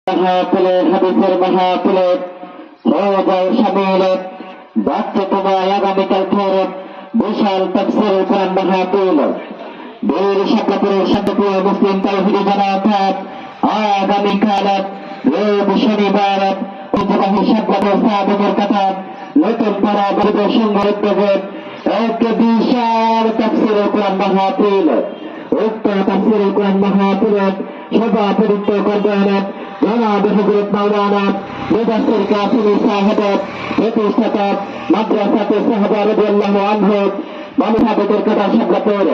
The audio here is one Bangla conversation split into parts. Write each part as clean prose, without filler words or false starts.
মাহফিলে হাদিসের মাহফিলে হয়ে যাও শামিল বাচ্চা তোমায় আগামীকাল ফেরত বিশাল তাফসীরুল কোরআন মাহফিল বীর শাপলাপুরের শান্তপ্রিয় মুসলিম তাওহীদি জামাত আগামীকাল রোজ শনিবার ঐতিহ্যবাহী শাপলাপুর সাহাবাদের কথা নতুন পাড়া গরিবের সঙ্গে উদ্যোগে এক বিশাল তাফসীরুল কোরআন মাহফিল উক্ত তাফসীরুল কোরআন মাহফিলের সভাপতিত্ব করবেন জনাব হযরত মাওলানা মুদাসসির কাসিমি সাহেব প্রতিষ্ঠাতা মাদ্রাসাতে সাহাবা রাদিয়াল্লাহু আনহু মানহাবতের কথা শাপলাপুর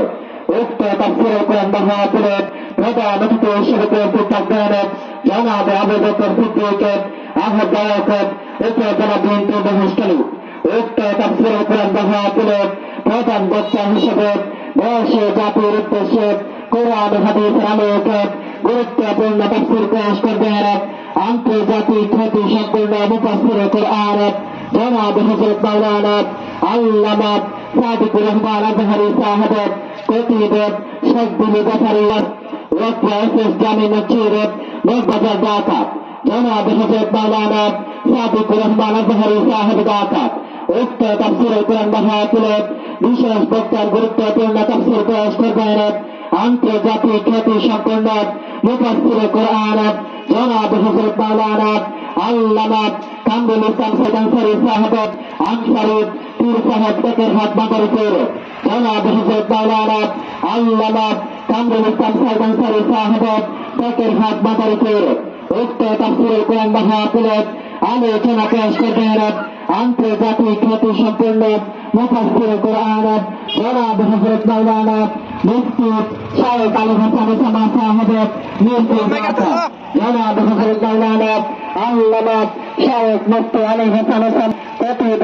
উক্ত তাফসীরুল কোরআন মাহফিলের প্রধান অতিথি হিসেবে উপস্থিত থাকবেন জনাব আবু বকর সিদ্দিক আহ্বায়ক উপজেলা বিএনপি মহাসচিব উক্ত তাফসীরুল কোরআন মাহফিলের প্রধান বক্তা হিসেবে বয়সে জাতির উদ্দেশ্যে কোরআন হাদিসের আলোকে গুরুত্বপূর্ণ তাফসীর পেশ করবেন আন্তর্জাতিক খ্যাতি সম্পন্ন মুফাসসিরে কোরআন জনাব হযরত মাওলানা আল্লামা সাদিকুর রহমান আজহারী সাহেব খতিব শেখ বিলি গফারী ওয়াক্ফ জামি মসজিদ মগবাজার ঢাকা জনাব হযরত মাওলানা সাদিকুর রহমান আজহারী সাহেব ঢাকা উক্ত তাফসীরুল কোরআন মাহফিলের বিশেষ বক্তার গুরুত্বপূর্ণ তাফসীর পেশ করবেন আন্তর্জাতিক খ্যাতি সম্পন্ন মুফাসসিরে কোরআন জনাব হযরত মাওলানা আল্লামা কামরুল ইসলাম সৈয়দ আনসারী সাহেব আনসারী পীর সাহেব টেকেরহাট মাদারীপুর জনাব হযরত মাওলানা আল্লামা কামরুল ইসলাম সৈয়দ আনসারী সাহেব টেকেরহাট মাদারীপুর উক্ত তাফসীরুল কোরআন মাহফিলের আলোচনা পেশ করবেন আন্তর্জাতিক খ্যাতি সম্পন্ন মুফাসসিরে কোরআন জনাব হযরত মাওলানা মুফতি শাইখ আলী হাসান ওসামা সাহেব মিরপুর ঢাকা জনাব হযরত মাওলানা আল্লামা শাইখ মুফতি আলী হাসান ওসামা খতিব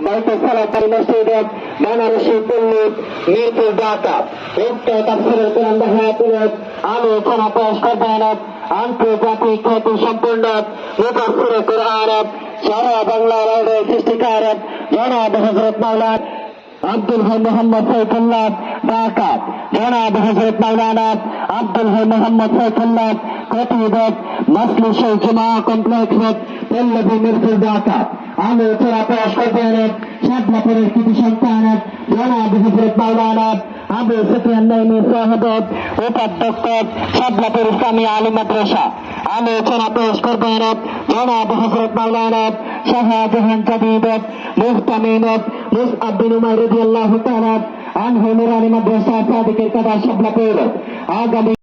বাইতুল সালাত মসজিদ বানারসি দিল্লি মিরপুর ঢাকা উক্ত তাফসীরুল কোরআন মাহফিলের আলোচনা পেশ করবেন আন্তর্জাতিক খ্যাতি সম্পন্ন মুফাসসিরে কোরআন সারা বাংলার সৃষ্টিকার জনাব হযরত মাওলানা আব্দুল হাই মোহাম্মদ সাইফুল্লাহ ঢাকা জনাব হযরত মাওলানা আব্দুল হাই মোহাম্মদ সাইফুল্লাহ খতিব মজলিস জুমা কমপ্লেক্স পল্লবী মিরপুর ঢাকা আলোচনা পেশ করবেন শাপলাপুরের কৃতি সন্তান জনাব হযরত মাওলানা আবু সুফিয়ান নাইমি সাহেব উপাধ্যক্ষ শাপলাপুর ইসলামী আলিম মাদ্রাসা আলোচনা পেশ করবেন জনাব হযরত মাওলানা শাহজাহান জাদিদ মুহতামিম মুসআব বিন উমাইর রাদিয়াল্লাহু তাআলা আনহু নুরানি মাদ্রাসা সাদিকের কাদা শাপলাপুর আগামী